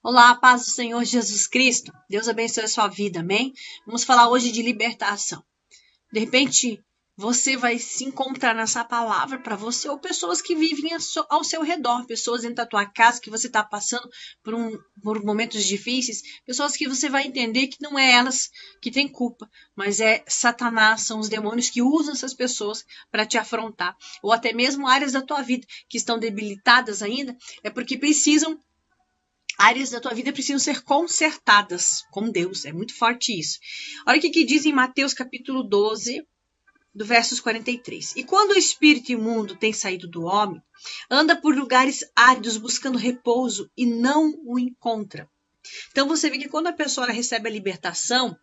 Olá, paz do Senhor Jesus Cristo. Deus abençoe a sua vida, amém? Vamos falar hoje de libertação. De repente, você vai se encontrar nessa palavra para você ou pessoas que vivem ao seu redor, pessoas dentro da tua casa que você está passando por momentos difíceis, pessoas que você vai entender que não é elas que têm culpa, mas é Satanás, são os demônios que usam essas pessoas para te afrontar. Ou até mesmo áreas da tua vida que estão debilitadas ainda, é porque precisam áreas da tua vida precisam ser consertadas com Deus. É muito forte isso. Olha o que diz em Mateus capítulo 12, do versos 43. E quando o espírito imundo tem saído do homem, anda por lugares áridos buscando repouso e não o encontra. Então você vê que quando a pessoa recebe a libertação,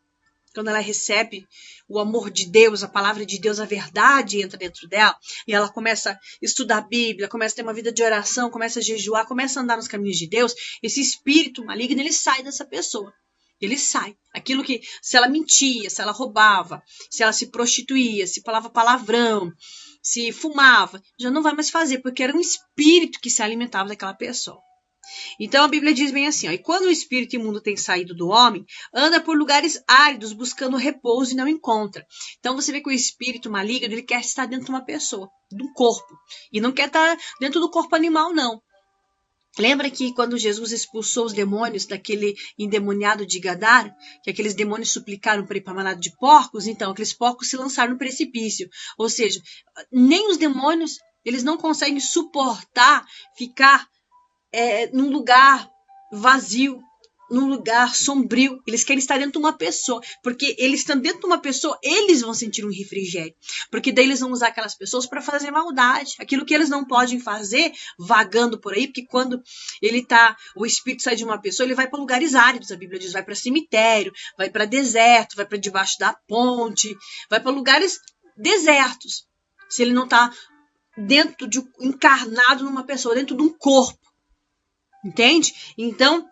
quando ela recebe o amor de Deus, a palavra de Deus, a verdade entra dentro dela, e ela começa a estudar a Bíblia, começa a ter uma vida de oração, começa a jejuar, começa a andar nos caminhos de Deus, esse espírito maligno, ele sai dessa pessoa. Ele sai. Aquilo que, se ela mentia, se ela roubava, se ela se prostituía, se falava palavrão, se fumava, já não vai mais fazer, porque era um espírito que se alimentava daquela pessoa. Então a Bíblia diz bem assim, ó, e quando o espírito imundo tem saído do homem, anda por lugares áridos buscando repouso e não encontra. Então você vê que o espírito maligno, ele quer estar dentro de uma pessoa, de um corpo, e não quer estar dentro do corpo animal, não. Lembra que quando Jesus expulsou os demônios daquele endemoniado de Gadara, que aqueles demônios suplicaram para ir para a manada de porcos? Então, aqueles porcos se lançaram no precipício. Ou seja, nem os demônios, eles não conseguem suportar ficar num lugar vazio, num lugar sombrio. Eles querem estar dentro de uma pessoa, porque eles estão dentro de uma pessoa, eles vão sentir um refrigério, porque daí eles vão usar aquelas pessoas para fazer maldade, aquilo que eles não podem fazer vagando por aí, porque quando o espírito sai de uma pessoa, ele vai para lugares áridos, a Bíblia diz, vai para cemitério, vai para deserto, vai para debaixo da ponte, vai para lugares desertos, se ele não está encarnado numa pessoa, dentro de um corpo. Entende? Então,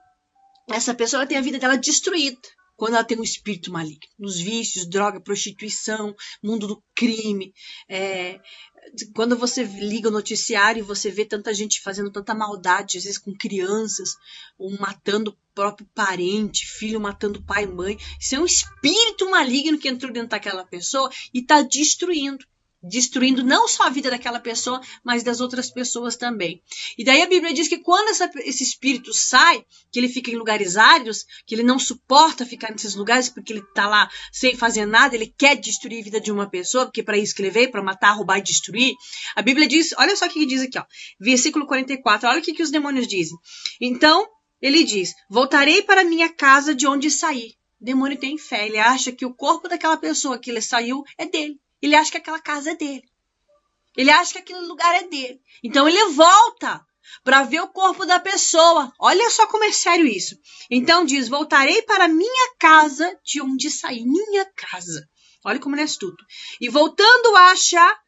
essa pessoa tem a vida dela destruída quando ela tem um espírito maligno. Nos vícios, droga, prostituição, mundo do crime. Quando você liga o noticiário e você vê tanta gente fazendo tanta maldade, às vezes com crianças, ou matando o próprio parente, filho matando pai e mãe. Isso é um espírito maligno que entrou dentro daquela pessoa e está destruindo não só a vida daquela pessoa, mas das outras pessoas também. E daí a Bíblia diz que quando esse espírito sai, que ele fica em lugares áridos, que ele não suporta ficar nesses lugares porque ele está lá sem fazer nada, ele quer destruir a vida de uma pessoa, porque para isso que ele veio, para matar, roubar e destruir. A Bíblia diz, olha só o que diz aqui, ó, versículo 44, olha o que os demônios dizem. Então, ele diz, voltarei para a minha casa de onde saí. O demônio tem fé, ele acha que o corpo daquela pessoa que ele saiu é dele. Ele acha que aquela casa é dele. Ele acha que aquele lugar é dele. Então ele volta para ver o corpo da pessoa. Olha só como é sério isso. Então diz, voltarei para minha casa de onde saí. Minha casa. Olha como ele é astuto. E voltando a achar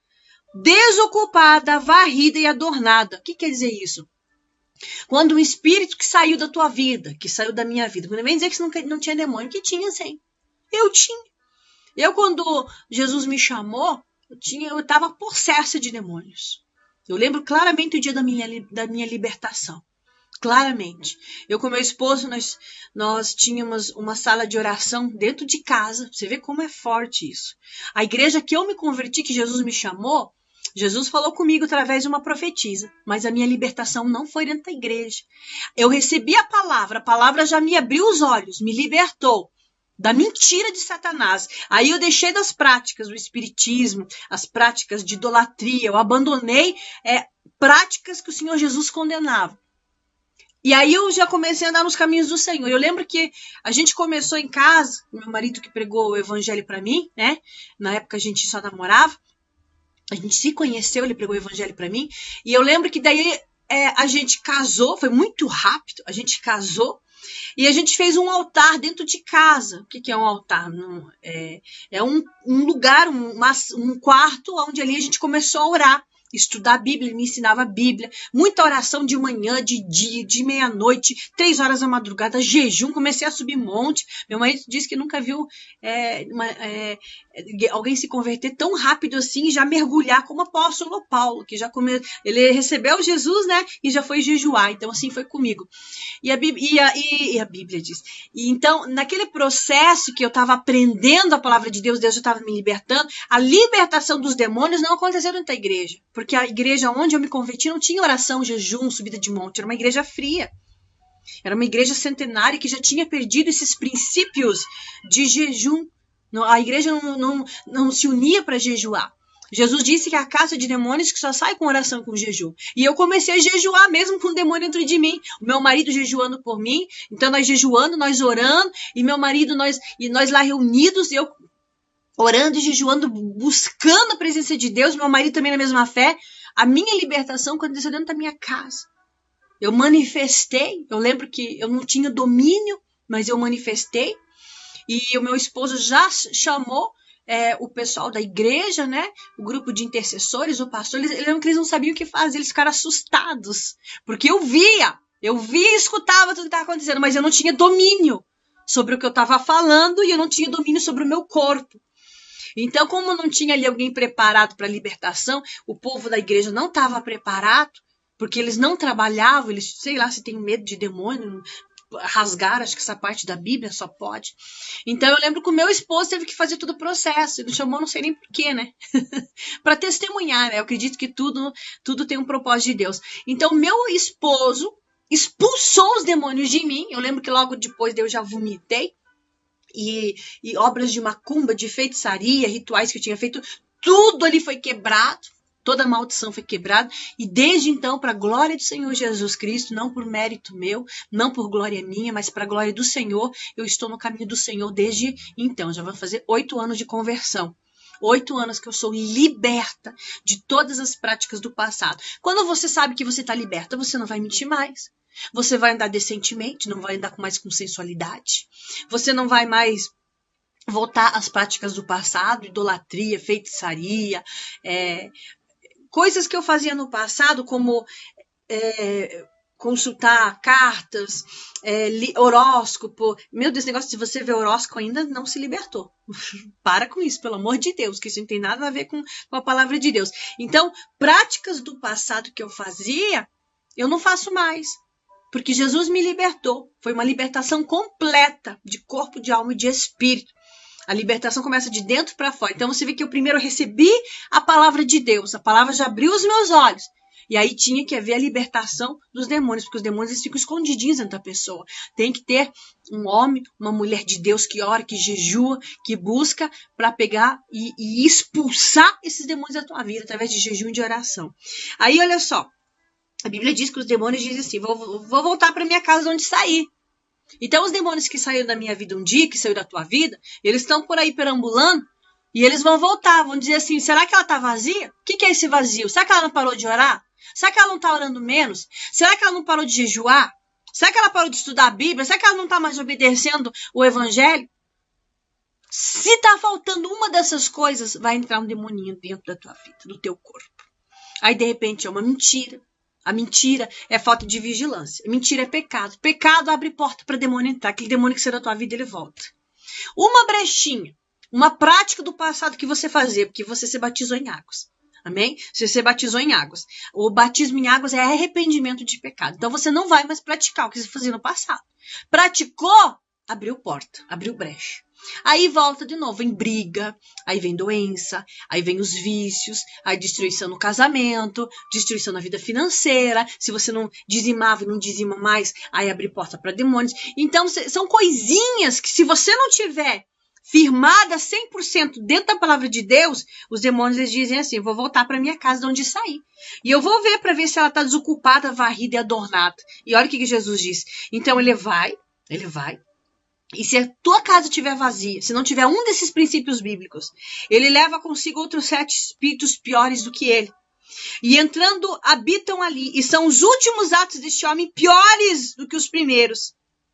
desocupada, varrida e adornada. O que quer dizer isso? Quando um espírito que saiu da tua vida, que saiu da minha vida, quando vem dizer que não tinha demônio, que tinha sim. Eu tinha. Eu, quando Jesus me chamou, eu estava possessa de demônios. Eu lembro claramente o dia da minha libertação. Claramente. Eu com meu esposo, nós tínhamos uma sala de oração dentro de casa. Você vê como é forte isso. A igreja que eu me converti, que Jesus me chamou, Jesus falou comigo através de uma profetisa. Mas a minha libertação não foi dentro da igreja. Eu recebi a palavra já me abriu os olhos, me libertou da mentira de Satanás. Aí eu deixei das práticas do espiritismo, as práticas de idolatria, eu abandonei práticas que o Senhor Jesus condenava. E aí eu já comecei a andar nos caminhos do Senhor. Eu lembro que a gente começou em casa, meu marido que pregou o evangelho para mim, né? Na época a gente só namorava, a gente se conheceu, ele pregou o evangelho para mim, e eu lembro que daí a gente casou, foi muito rápido, a gente casou, e a gente fez um altar dentro de casa. O que é um altar? É um lugar, um quarto onde ali a gente começou a orar. estudar a Bíblia, ele me ensinava a Bíblia, muita oração de manhã, de dia, de meia-noite, 3 horas da madrugada, jejum, comecei a subir monte. Meu marido disse que nunca viu alguém se converter tão rápido assim e já mergulhar como o apóstolo Paulo, que ele recebeu Jesus, né, e já foi jejuar. Então assim foi comigo. E a Bíblia diz. E então, naquele processo que eu estava aprendendo a palavra de Deus, Deus já estava me libertando, a libertação dos demônios não aconteceu dentro da igreja. Porque a igreja onde eu me converti não tinha oração, jejum, subida de monte. Era uma igreja fria. Era uma igreja centenária que já tinha perdido esses princípios de jejum. A igreja não se unia para jejuar. Jesus disse que é a caça de demônios que só sai com oração e com jejum. E eu comecei a jejuar mesmo com o demônio dentro de mim. O meu marido jejuando por mim. Então nós jejuando, nós orando. E meu marido, nós lá reunidos, eu orando e jejuando, buscando a presença de Deus. Meu marido também na mesma fé. A minha libertação aconteceu dentro da minha casa. Eu manifestei. Eu lembro que eu não tinha domínio, mas eu manifestei. E o meu esposo já chamou o pessoal da igreja, né? O grupo de intercessores, o pastor, eles não sabiam o que fazer, eles ficaram assustados. Porque eu via e escutava tudo que estava acontecendo, mas eu não tinha domínio sobre o que eu estava falando e eu não tinha domínio sobre o meu corpo. Então, como não tinha ali alguém preparado para a libertação, o povo da igreja não estava preparado, porque eles não trabalhavam, eles, sei lá, se tem medo de demônio, rasgar, acho que essa parte da Bíblia só pode. Então eu lembro que o meu esposo teve que fazer todo o processo, ele chamou não sei nem porquê, né? Para testemunhar, né? Eu acredito que tudo tem um propósito de Deus. Então meu esposo expulsou os demônios de mim, eu lembro que logo depois eu já vomitei, e obras de macumba, de feitiçaria, rituais que eu tinha feito, tudo ali foi quebrado. Toda a maldição foi quebrada. E desde então, para a glória do Senhor Jesus Cristo, não por mérito meu, não por glória minha, mas para a glória do Senhor, eu estou no caminho do Senhor desde então. Já vou fazer 8 anos de conversão. 8 anos que eu sou liberta de todas as práticas do passado. Quando você sabe que você está liberta, você não vai mentir mais. Você vai andar decentemente, não vai andar mais com sensualidade. Você não vai mais voltar às práticas do passado, idolatria, feitiçaria, coisas que eu fazia no passado, como consultar cartas, horóscopo. Meu Deus, esse negócio de você ver horóscopo ainda não se libertou. Para com isso, pelo amor de Deus, que isso não tem nada a ver com a palavra de Deus. Então, práticas do passado que eu fazia, eu não faço mais. Porque Jesus me libertou. Foi uma libertação completa de corpo, de alma e de espírito. A libertação começa de dentro para fora. Então você vê que eu primeiro recebi a palavra de Deus. A palavra já abriu os meus olhos. E aí tinha que haver a libertação dos demônios, porque os demônios eles ficam escondidinhos dentro da pessoa. Tem que ter um homem, uma mulher de Deus que ora, que jejua, que busca para pegar e expulsar esses demônios da tua vida através de jejum e de oração. Aí olha só, a Bíblia diz que os demônios dizem assim, vou voltar para minha casa de onde saí. Então os demônios que saíram da minha vida um dia, que saiu da tua vida, eles estão por aí perambulando e eles vão voltar, vão dizer assim, será que ela está vazia? O que é esse vazio? Será que ela não parou de orar? Será que ela não está orando menos? Será que ela não parou de jejuar? Será que ela parou de estudar a Bíblia? Será que ela não está mais obedecendo o Evangelho? Se está faltando uma dessas coisas, vai entrar um demoninho dentro da tua vida, do teu corpo. Aí de repente é uma mentira. A mentira é falta de vigilância. A mentira é pecado. Pecado abre porta para demônio entrar. Aquele demônio que saiu da tua vida, ele volta. Uma brechinha, uma prática do passado que você fazia, porque você se batizou em águas. Amém? Você se batizou em águas. O batismo em águas é arrependimento de pecado. Então você não vai mais praticar o que você fazia no passado. Praticou, abriu porta, abriu brecha. Aí volta de novo, vem briga, aí vem doença, aí vem os vícios, aí destruição no casamento, destruição na vida financeira. Se você não dizimava e não dizima mais, aí abre porta para demônios. Então são coisinhas que se você não tiver firmada 100% dentro da palavra de Deus, os demônios eles dizem assim, vou voltar para minha casa de onde saí. E eu vou ver para ver se ela está desocupada, varrida e adornada. E olha o que Jesus diz. Então ele vai. E se a tua casa estiver vazia, se não tiver um desses princípios bíblicos, ele leva consigo outros 7 espíritos piores do que ele. E entrando, habitam ali. E são os últimos atos deste homem piores do que os primeiros.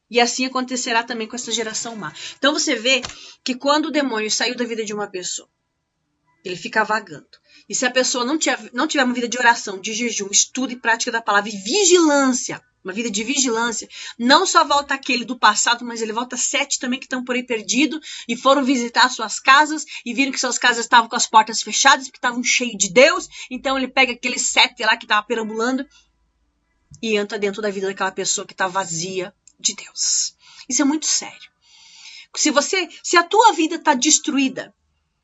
E assim acontecerá também com essa geração má. Então você vê que quando o demônio saiu da vida de uma pessoa, Ele fica vagando. E se a pessoa não tiver uma vida de oração, de jejum, estudo e prática da palavra e vigilância, uma vida de vigilância, não só volta aquele do passado, mas ele volta 7 também que estão por aí perdidos e foram visitar suas casas e viram que suas casas estavam com as portas fechadas porque estavam cheios de Deus. Então ele pega aqueles 7 lá que estavam perambulando e entra dentro da vida daquela pessoa que está vazia de Deus. Isso é muito sério. Se a tua vida está destruída,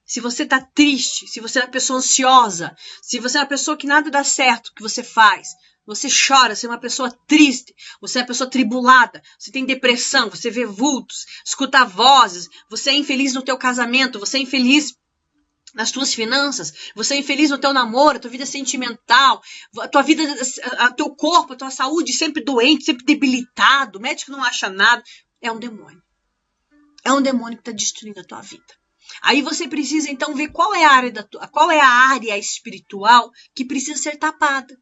se você está triste, se você é uma pessoa ansiosa, se você é uma pessoa que nada dá certo que você faz, você chora, você é uma pessoa triste, você é uma pessoa tribulada, você tem depressão, você vê vultos, escuta vozes, você é infeliz no teu casamento, você é infeliz nas tuas finanças, você é infeliz no teu namoro, a tua vida sentimental, a tua vida, a teu corpo, a tua saúde sempre doente, sempre debilitado, o médico não acha nada, é um demônio. É um demônio que está destruindo a tua vida. Aí você precisa então ver qual é a área espiritual que precisa ser tapada,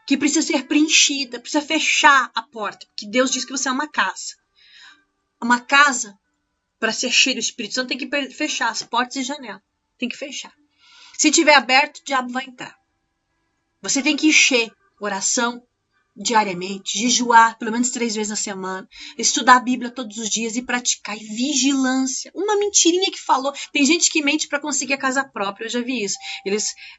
que precisa ser preenchida, precisa fechar a porta, porque Deus diz que você é uma casa. Uma casa, para ser cheia do Espírito Santo, tem que fechar as portas e janelas. Tem que fechar. Se tiver aberto, o diabo vai entrar. Você tem que encher oração diariamente, jejuar pelo menos 3 vezes na semana, estudar a Bíblia todos os dias e praticar. E vigilância. Uma mentirinha que falou. Tem gente que mente para conseguir a casa própria, eu já vi isso.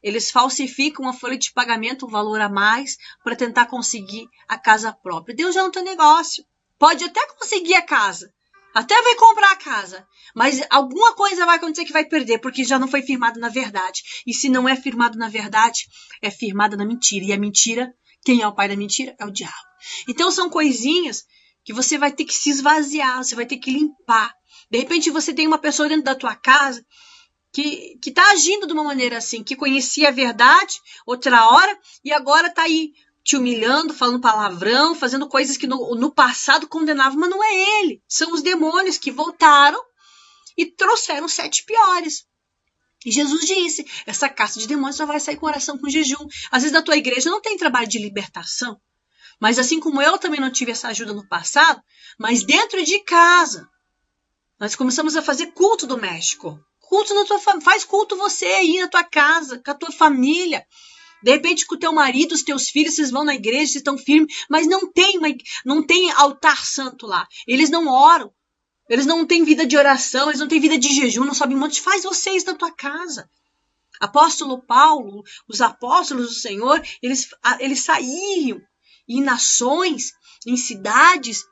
Eles falsificam a folha de pagamento, um valor a mais, para tentar conseguir a casa própria. Deus já não tem negócio. Pode até conseguir a casa. Até vai comprar a casa. Mas alguma coisa vai acontecer que vai perder, porque já não foi firmado na verdade. E se não é firmado na verdade, é firmada na mentira. E a mentira, quem é o pai da mentira? É o diabo. Então são coisinhas que você vai ter que se esvaziar, você vai ter que limpar. De repente você tem uma pessoa dentro da tua casa que está agindo de uma maneira assim, que conhecia a verdade outra hora e agora está aí te humilhando, falando palavrão, fazendo coisas que no passado condenavam, mas não é ele. São os demônios que voltaram e trouxeram 7 piores. E Jesus disse, essa caça de demônios só vai sair com oração, com jejum. Às vezes na tua igreja não tem trabalho de libertação, mas assim como eu também não tive essa ajuda no passado, mas dentro de casa, nós começamos a fazer culto doméstico. Culto na tua família, faz culto você aí na tua casa, com a tua família. De repente, com o teu marido, os teus filhos, vocês vão na igreja, vocês estão firmes, mas não tem altar santo lá. Eles não oram, eles não têm vida de oração, eles não têm vida de jejum, não sobem monte. Faz vocês na tua casa. Apóstolo Paulo, os apóstolos do Senhor, eles saíam em nações, em cidades,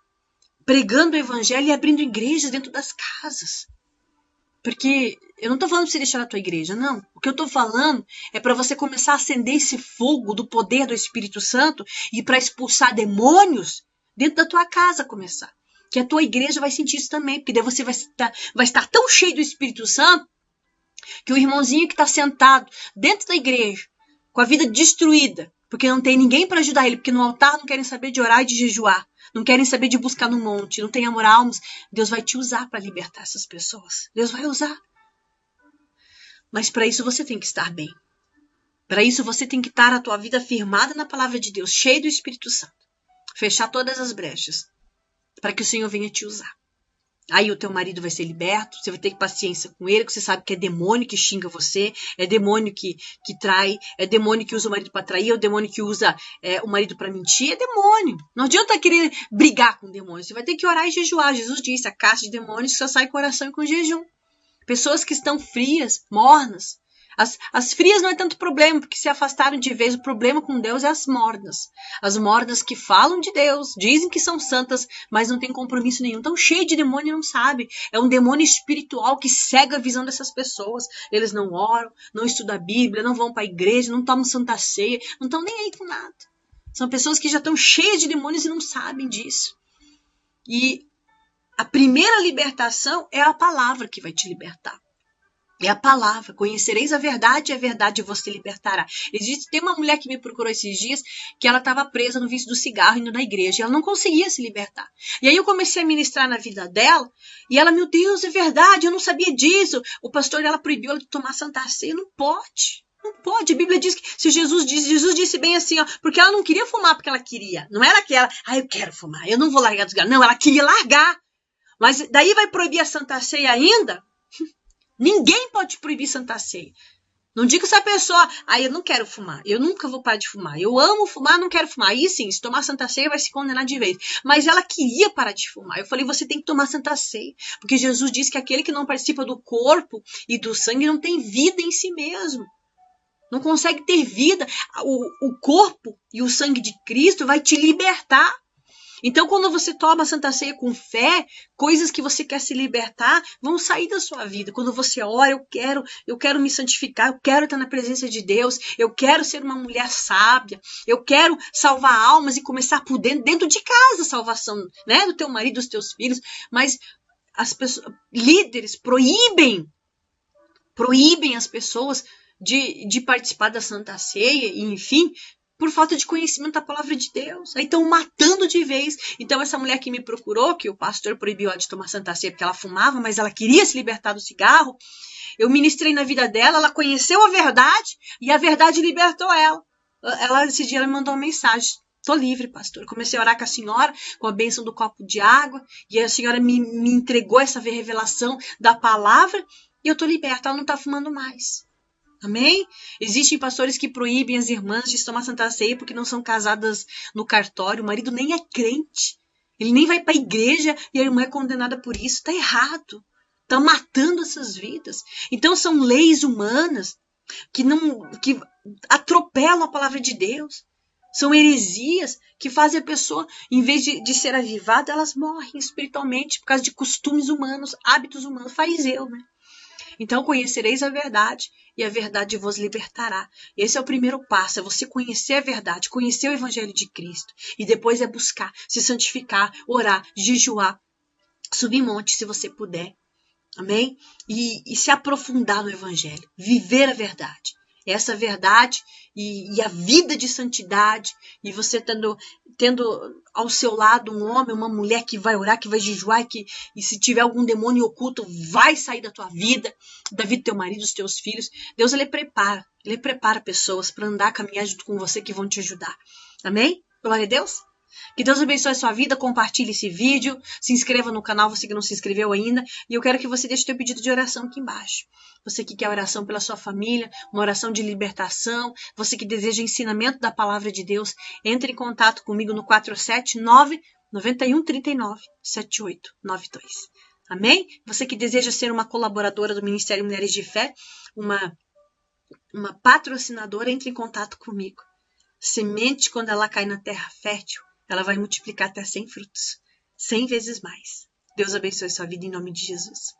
pregando o evangelho e abrindo igrejas dentro das casas. Porque eu não estou falando para você deixar na tua igreja, não. O que eu estou falando é para você começar a acender esse fogo do poder do Espírito Santo e para expulsar demônios dentro da tua casa começar. Que a tua igreja vai sentir isso também, porque daí você vai estar tão cheio do Espírito Santo que o irmãozinho que está sentado dentro da igreja, com a vida destruída, porque não tem ninguém para ajudar ele, porque no altar não querem saber de orar e de jejuar, não querem saber de buscar no monte, não tem amor a almas, Deus vai te usar para libertar essas pessoas. Deus vai usar. Mas para isso você tem que estar bem. Para isso você tem que estar a tua vida firmada na palavra de Deus, cheio do Espírito Santo. Fechar todas as brechas, para que o Senhor venha te usar. Aí o teu marido vai ser liberto, você vai ter paciência com ele, que você sabe que é demônio que xinga você, é demônio que trai, é demônio que usa o marido para trair, é o demônio que usa o marido para mentir, é demônio. Não adianta querer brigar com demônio, você vai ter que orar e jejuar. Jesus disse, a caça de demônios só sai com oração e com jejum. Pessoas que estão frias, mornas. As frias não é tanto problema, porque se afastaram de vez. O problema com Deus é as mornas. As mornas que falam de Deus, dizem que são santas, mas não têm compromisso nenhum. Estão cheios de demônio e não sabem. É um demônio espiritual que cega a visão dessas pessoas. Eles não oram, não estudam a Bíblia, não vão para a igreja, não tomam santa ceia, não estão nem aí com nada. São pessoas que já estão cheias de demônios e não sabem disso. E a primeira libertação é a palavra que vai te libertar. É a palavra. Conhecereis a verdade e a verdade vos libertará. Tem uma mulher que me procurou esses dias que ela estava presa no vício do cigarro indo na igreja. E ela não conseguia se libertar. E aí eu comecei a ministrar na vida dela. E ela, meu Deus, é verdade, eu não sabia disso. O pastor dela proibiu ela de tomar santa ceia. Não pode. Não pode. A Bíblia diz que se Jesus disse bem assim, ó, porque ela não queria fumar porque ela queria. Não era que ela, eu quero fumar, eu não vou largar do cigarro. Não, ela queria largar. Mas daí vai proibir a santa ceia ainda? Ninguém pode proibir santa ceia. Não digo se a pessoa, eu não quero fumar, eu nunca vou parar de fumar, eu amo fumar, não quero fumar. Aí sim, se tomar Santa Ceia vai se condenar de vez. Mas ela queria parar de fumar. Eu falei, você tem que tomar Santa Ceia, porque Jesus disse que aquele que não participa do corpo e do sangue não tem vida em si mesmo. Não consegue ter vida. O corpo e o sangue de Cristo vai te libertar. Então, quando você toma a Santa Ceia com fé, coisas que você quer se libertar vão sair da sua vida. Quando você ora, eu quero me santificar, eu quero estar na presença de Deus, eu quero ser uma mulher sábia, eu quero salvar almas e começar por dentro de casa a salvação, né, do teu marido, dos teus filhos. Mas as pessoas, líderes proíbem as pessoas de participar da Santa Ceia, e enfim, por falta de conhecimento da palavra de Deus. Aí estão matando de vez. Então essa mulher que me procurou, que o pastor proibiu ela de tomar Santa Ceia porque ela fumava, mas ela queria se libertar do cigarro, eu ministrei na vida dela, ela conheceu a verdade e a verdade libertou ela. Esse dia ela me mandou uma mensagem: tô livre, pastor. Comecei a orar com a senhora, com a bênção do copo de água, e a senhora me entregou essa revelação da palavra, e eu tô liberta, ela não tá fumando mais. Amém? Existem pastores que proíbem as irmãs de tomar Santa Ceia porque não são casadas no cartório. O marido nem é crente. Ele nem vai para a igreja e a irmã é condenada por isso. Está errado. Está matando essas vidas. Então são leis humanas que atropelam a palavra de Deus. São heresias que fazem a pessoa, em vez de ser avivada, elas morrem espiritualmente por causa de costumes humanos, hábitos humanos, fariseu, né? Então conhecereis a verdade e a verdade vos libertará. Esse é o primeiro passo, é você conhecer a verdade, conhecer o evangelho de Cristo. E depois é buscar, se santificar, orar, jejuar, subir monte se você puder. Amém? E se aprofundar no evangelho, viver a verdade. Essa verdade e a vida de santidade, e você tendo ao seu lado um homem, uma mulher que vai orar, que vai jejuar, e se tiver algum demônio oculto, vai sair da tua vida, da vida do teu marido, dos teus filhos. Deus, ele prepara pessoas para andar, caminhar junto com você, que vão te ajudar. Amém? Glória a Deus. Que Deus abençoe a sua vida, compartilhe esse vídeo, se inscreva no canal, você que não se inscreveu ainda, e eu quero que você deixe o seu pedido de oração aqui embaixo. Você que quer oração pela sua família, uma oração de libertação, você que deseja ensinamento da palavra de Deus, entre em contato comigo no 479-9139-7892. Amém? Você que deseja ser uma colaboradora do Ministério Mulheres de Fé, uma patrocinadora, entre em contato comigo. Semente, quando ela cai na terra fértil, ela vai multiplicar até 100 frutos. 100 vezes mais. Deus abençoe sua vida em nome de Jesus.